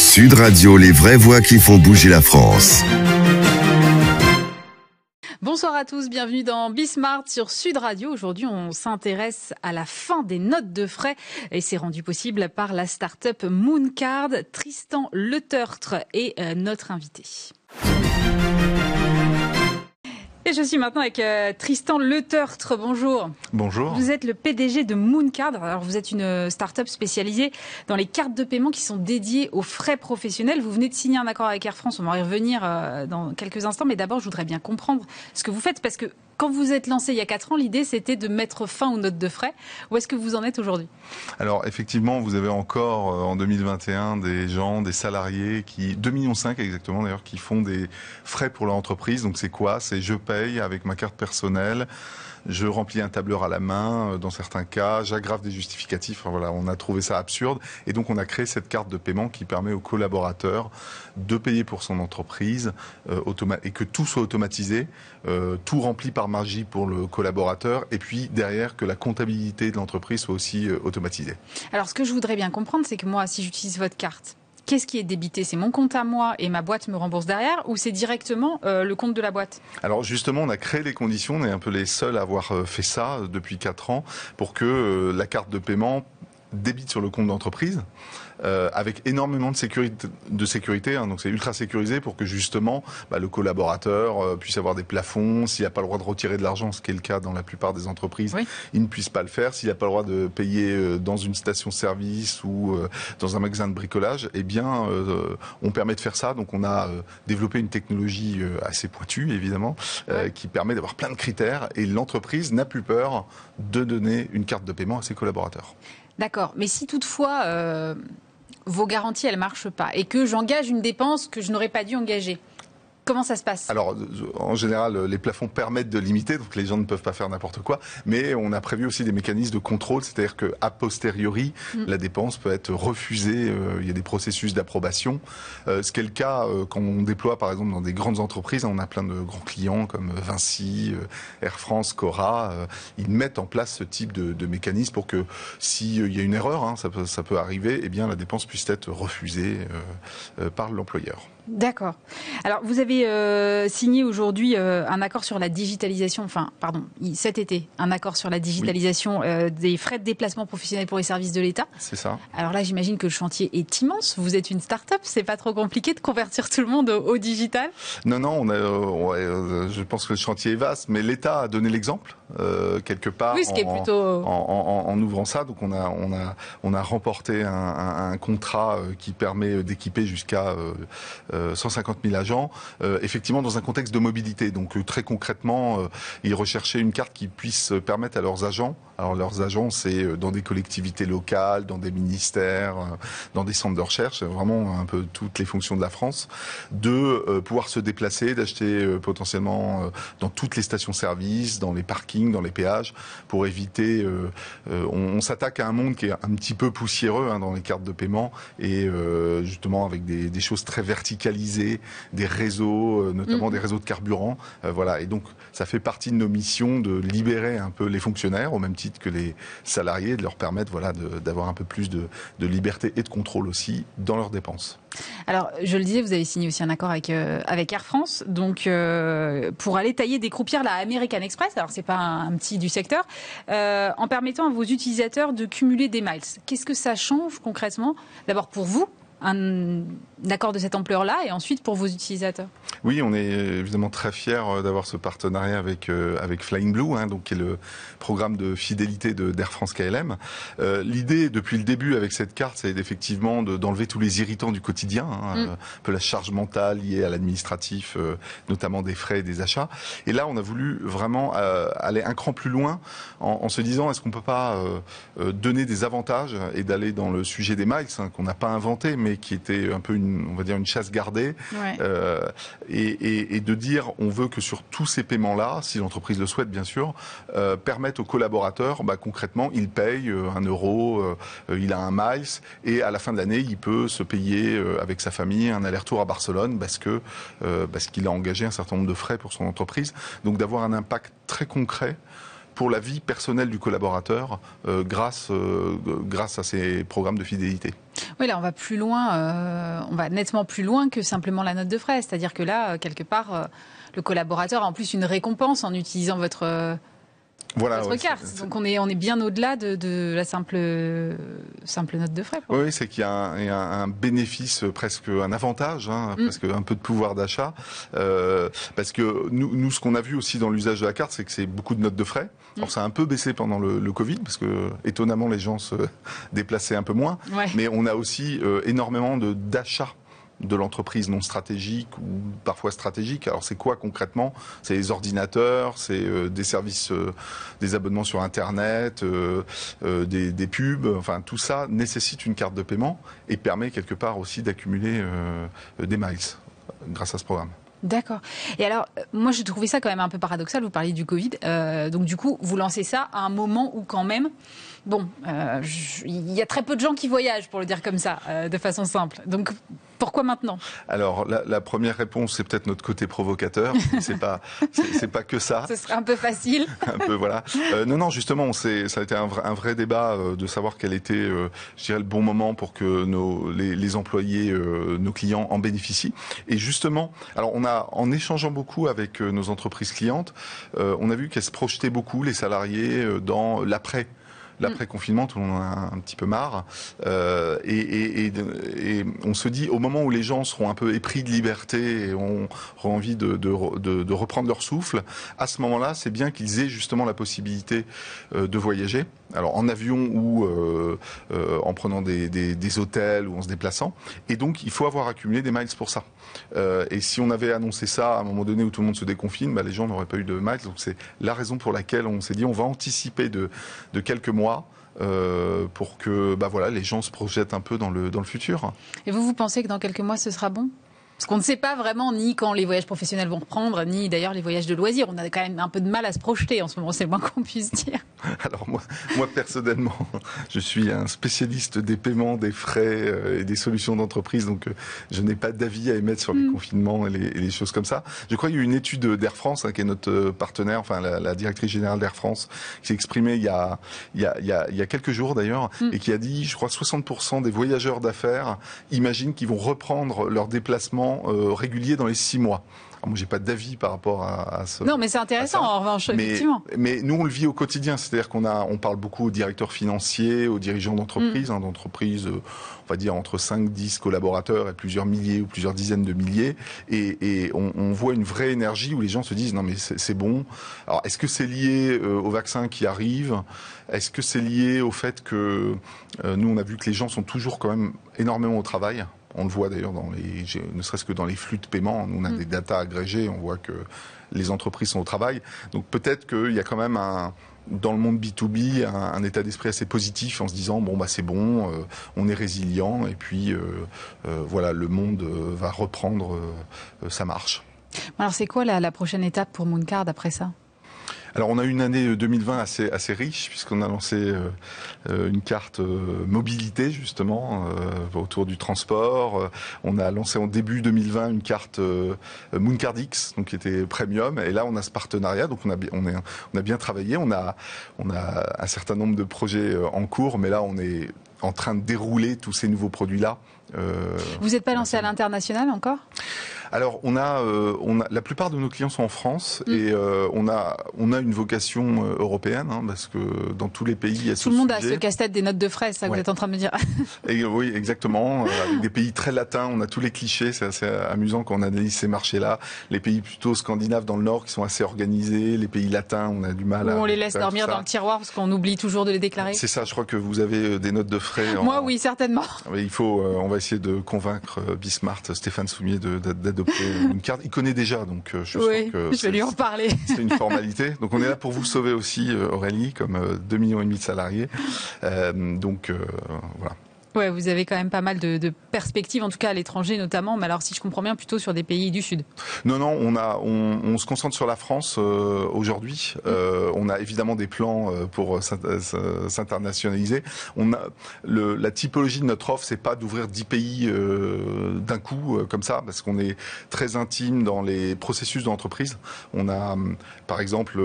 Sud Radio, les vraies voix qui font bouger la France. Bonsoir à tous, bienvenue dans Bismart sur Sud Radio. Aujourd'hui, on s'intéresse à la fin des notes de frais et c'est rendu possible par la start-up Mooncard. Tristan Letertre est notre invité. Et je suis maintenant avec Tristan Letertre. Bonjour. Bonjour. Vous êtes le PDG de Mooncard. Alors, vous êtes une start-up spécialisée dans les cartes de paiement qui sont dédiées aux frais professionnels. Vous venez de signer un accord avec Air France. On va y revenir dans quelques instants. Mais d'abord, je voudrais bien comprendre ce que vous faites. Parce que quand vous êtes lancé il y a 4 ans, l'idée, c'était de mettre fin aux notes de frais. Où est-ce que vous en êtes aujourd'hui ? Alors, effectivement, vous avez encore en 2021 des gens, des salariés, 2,5 millions exactement d'ailleurs, qui font des frais pour leur entreprise. Donc, c'est quoi ? C'est je paye avec ma carte personnelle. Je remplis un tableur à la main, dans certains cas, j'aggrave des justificatifs. Enfin, voilà, on a trouvé ça absurde. Et donc, on a créé cette carte de paiement qui permet aux collaborateurs de payer pour son entreprise et que tout soit automatisé, tout rempli par magie pour le collaborateur. Et puis, derrière, que la comptabilité de l'entreprise soit aussi automatisée. Alors, ce que je voudrais bien comprendre, c'est que moi, si j'utilise votre carte, qu'est-ce qui est débité ? C'est mon compte à moi et ma boîte me rembourse derrière ou c'est directement le compte de la boîte ? Alors justement, on a créé les conditions, on est un peu les seuls à avoir fait ça depuis 4 ans pour que la carte de paiement débite sur le compte d'entreprise. Avec énormément de sécurité, hein, donc c'est ultra sécurisé pour que justement le collaborateur puisse avoir des plafonds. S'il n'a pas le droit de retirer de l'argent, ce qui est le cas dans la plupart des entreprises, oui, il ne puisse pas le faire. S'il n'a pas le droit de payer dans une station-service ou dans un magasin de bricolage, eh bien on permet de faire ça. Donc on a développé une technologie assez pointue évidemment, qui permet d'avoir plein de critères et l'entreprise n'a plus peur de donner une carte de paiement à ses collaborateurs. D'accord, mais si toutefois vos garanties elles marchent pas et que j'engage une dépense que je n'aurais pas dû engager, comment ça se passe ? Alors, en général, les plafonds permettent de limiter, donc les gens ne peuvent pas faire n'importe quoi, mais on a prévu aussi des mécanismes de contrôle, c'est-à-dire qu'a posteriori, la dépense peut être refusée, il y a des processus d'approbation, ce qui est le cas quand on déploie, par exemple, dans des grandes entreprises, on a plein de grands clients comme Vinci, Air France, Cora, ils mettent en place ce type de mécanisme pour que s'il y a une erreur, hein, ça peut arriver, eh bien la dépense puisse être refusée par l'employeur. D'accord. Alors, vous avez signé aujourd'hui un accord sur la digitalisation, cet été, un accord sur la digitalisation des frais de déplacement professionnel pour les services de l'État. C'est ça. Alors là, j'imagine que le chantier est immense. Vous êtes une start-up, c'est pas trop compliqué de convertir tout le monde au digital ? Non, je pense que le chantier est vaste, mais l'État a donné l'exemple quelque part. Oui, ce qui est plutôt en ouvrant ça. Donc on a remporté un contrat qui permet d'équiper jusqu'à 150 000 agents, effectivement dans un contexte de mobilité. Donc très concrètement, ils recherchaient une carte qui puisse permettre à leurs agents, alors leurs agents c'est dans des collectivités locales, dans des ministères, dans des centres de recherche, vraiment un peu toutes les fonctions de la France, de pouvoir se déplacer, d'acheter potentiellement dans toutes les stations-service, dans les parkings, dans les péages, pour éviter... on s'attaque à un monde qui est un petit peu poussiéreux dans les cartes de paiement et justement avec des choses très verticales, des réseaux, notamment des réseaux de carburant. Voilà. Et donc, ça fait partie de nos missions de libérer un peu les fonctionnaires, au même titre que les salariés, de leur permettre d'avoir un peu plus de liberté et de contrôle aussi dans leurs dépenses. Alors, je le disais, vous avez signé aussi un accord avec Air France, donc pour aller tailler des croupières, la American Express, alors c'est pas un petit du secteur, en permettant à vos utilisateurs de cumuler des miles. Qu'est-ce que ça change concrètement ? D'abord pour vous, un accord de cette ampleur-là et ensuite pour vos utilisateurs? Oui, on est évidemment très fiers d'avoir ce partenariat avec Flying Blue, donc qui est le programme de fidélité d'Air France KLM. L'idée depuis le début avec cette carte, c'est effectivement d'enlever tous les irritants du quotidien, un peu la charge mentale liée à l'administratif, notamment des frais et des achats. Et là, on a voulu vraiment aller un cran plus loin en se disant est-ce qu'on peut pas donner des avantages et d'aller dans le sujet des miles, qu'on n'a pas inventé, mais qui était un peu on va dire une chasse gardée, et de dire on veut que sur tous ces paiements-là, si l'entreprise le souhaite bien sûr, permettre aux collaborateurs, concrètement, il paye 1 euro, il a un miles, et à la fin de l'année, il peut se payer avec sa famille un aller-retour à Barcelone parce qu'il a engagé un certain nombre de frais pour son entreprise. Donc d'avoir un impact très concret pour la vie personnelle du collaborateur grâce à ces programmes de fidélité. Oui, là, on va plus loin, on va nettement plus loin que simplement la note de frais. C'est-à-dire que là, quelque part, le collaborateur a en plus une récompense en utilisant votre carte. Donc on est bien au-delà de la simple note de frais. Oui, c'est qu'il y a un bénéfice, presque un avantage, presque un peu de pouvoir d'achat. Parce que nous, ce qu'on a vu aussi dans l'usage de la carte, c'est que c'est beaucoup de notes de frais. Alors ça a un peu baissé pendant le Covid, parce que étonnamment les gens se déplaçaient un peu moins. Ouais. Mais on a aussi énormément d'achats de l'entreprise non stratégique ou parfois stratégique. Alors c'est quoi concrètement? C'est les ordinateurs, c'est des services, des abonnements sur Internet, des pubs. Enfin tout ça nécessite une carte de paiement et permet quelque part aussi d'accumuler des miles grâce à ce programme. D'accord. Et alors, moi, j'ai trouvé ça quand même un peu paradoxal. Vous parliez du Covid. Donc, du coup, vous lancez ça à un moment où, quand même, il y a très peu de gens qui voyagent, pour le dire comme ça, de façon simple. Donc, pourquoi maintenant? Alors, la première réponse, c'est peut-être notre côté provocateur. C'est pas que ça. Ce serait un peu facile. Un peu, voilà. Non, justement, ça a été un vrai débat de savoir quel était, je dirais, le bon moment pour que les employés, nos clients en bénéficient. Et justement, alors en échangeant beaucoup avec nos entreprises clientes, on a vu qu'elles se projetaient beaucoup, les salariés, dans l'après-confinement, tout le monde en a un petit peu marre. Et on se dit, au moment où les gens seront un peu épris de liberté et auront envie de reprendre leur souffle, à ce moment-là, c'est bien qu'ils aient justement la possibilité de voyager. Alors en avion ou en prenant des hôtels ou en se déplaçant. Et donc, il faut avoir accumulé des miles pour ça. Et si on avait annoncé ça à un moment donné où tout le monde se déconfine, les gens n'auraient pas eu de miles. Donc c'est la raison pour laquelle on s'est dit, on va anticiper de quelques mois pour que les gens se projettent un peu dans le futur. Et vous pensez que dans quelques mois, ce sera bon ? Parce qu'on ne sait pas vraiment ni quand les voyages professionnels vont reprendre, ni d'ailleurs les voyages de loisirs. On a quand même un peu de mal à se projeter en ce moment, c'est le moins qu'on puisse dire. Alors moi personnellement, je suis un spécialiste des paiements, des frais et des solutions d'entreprise, donc je n'ai pas d'avis à émettre sur les confinements et les choses comme ça. Je crois qu'il y a eu une étude d'Air France, qui est notre partenaire, enfin la directrice générale d'Air France, qui s'est exprimée il y a quelques jours d'ailleurs, et qui a dit, je crois, 60% des voyageurs d'affaires imaginent qu'ils vont reprendre leur déplacement régulier dans les 6 mois. Alors moi, j'ai pas d'avis par rapport à ce. Non, mais c'est intéressant en revanche, effectivement. Mais nous, on le vit au quotidien. C'est-à-dire on parle beaucoup aux directeurs financiers, aux dirigeants d'entreprises, d'entreprises, on va dire entre 5-10 collaborateurs et plusieurs milliers ou plusieurs dizaines de milliers. Et on voit une vraie énergie où les gens se disent non mais c'est bon. Alors est-ce que c'est lié au vaccin qui arrive? Est-ce que c'est lié au fait que nous, on a vu que les gens sont toujours quand même énormément au travail? On le voit d'ailleurs ne serait-ce que dans les flux de paiement. Nous, on a des datas agrégées, on voit que les entreprises sont au travail. Donc peut-être qu'il y a quand même dans le monde B2B, un état d'esprit assez positif en se disant c'est bon, on est résilient et puis le monde va reprendre sa marche. Alors c'est quoi la prochaine étape pour Mooncard après ça ? Alors on a eu une année 2020 assez riche puisqu'on a lancé une carte mobilité justement autour du transport. On a lancé en début 2020 une carte Mooncard X, donc qui était premium. Et là on a ce partenariat, donc on a bien travaillé. On a un certain nombre de projets en cours, mais là on est en train de dérouler tous ces nouveaux produits-là. Vous n'êtes pas lancé à l'international encore ? Alors, on a la plupart de nos clients sont en France et on a une vocation européenne parce que dans tous les pays il y a tout le monde a ce casse-tête des notes de frais, c'est ça que vous êtes en train de me dire. Et oui, exactement. Avec des pays très latins, on a tous les clichés. C'est assez amusant quand on analyse ces marchés-là. Les pays plutôt scandinaves dans le Nord qui sont assez organisés, les pays latins, on a du mal à. On les laisse dormir dans le tiroir parce qu'on oublie toujours de les déclarer. C'est ça. Je crois que vous avez des notes de frais. Moi, oui, certainement. Il faut. On va essayer de convaincre Bismart, Stéphane Soumier, d'adopter une carte. Il connaît déjà, donc je sens que je vais lui en parler. C'est une formalité. Donc on est là pour vous sauver aussi, Aurélie, comme 2,5 millions de salariés. Donc voilà. Ouais, vous avez quand même pas mal de perspectives, en tout cas à l'étranger notamment, mais alors si je comprends bien, plutôt sur des pays du Sud. Non, on se concentre sur la France aujourd'hui. On a évidemment des plans pour s'internationaliser. La typologie de notre offre, c'est pas d'ouvrir 10 pays d'un coup comme ça, parce qu'on est très intime dans les processus d'entreprise. On a par exemple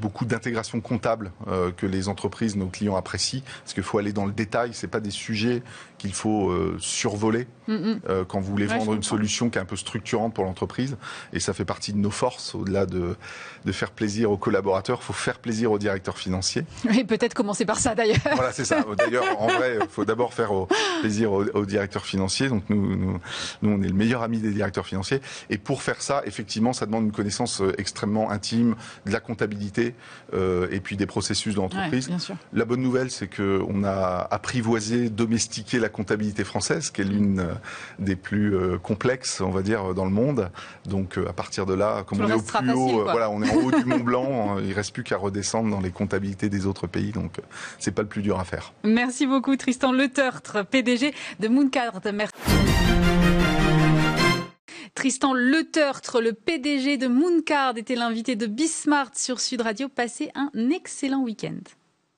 beaucoup d'intégration comptable que les entreprises, nos clients apprécient, parce qu'il faut aller dans le détail. C'est pas des sujets qu'il faut survoler quand vous voulez vendre une solution qui est un peu structurante pour l'entreprise. Et ça fait partie de nos forces, au-delà de faire plaisir aux collaborateurs, il faut faire plaisir aux directeurs financiers. Et peut-être commencer par ça d'ailleurs. Voilà, c'est ça. D'ailleurs, en vrai, il faut d'abord faire plaisir aux directeurs financiers. Donc nous, on est le meilleur ami des directeurs financiers. Et pour faire ça, effectivement, ça demande une connaissance extrêmement intime de la comptabilité et puis des processus de l'entreprise. Ouais, bien sûr. La bonne nouvelle, c'est qu'on a apprivoisé, domestiqué la comptabilité française, qui est l'une des plus complexes, on va dire, dans le monde. Donc à partir de là, comme on est au plus haut, voilà, on est en haut du Mont Blanc, il reste plus qu'à redescendre dans les comptabilités des autres pays. Donc c'est pas le plus dur à faire. Merci beaucoup Tristan Letertre, PDG de Mooncard. Merci. Tristan Letertre, le PDG de Mooncard, était l'invité de Bismart sur Sud Radio. Passez un excellent week-end.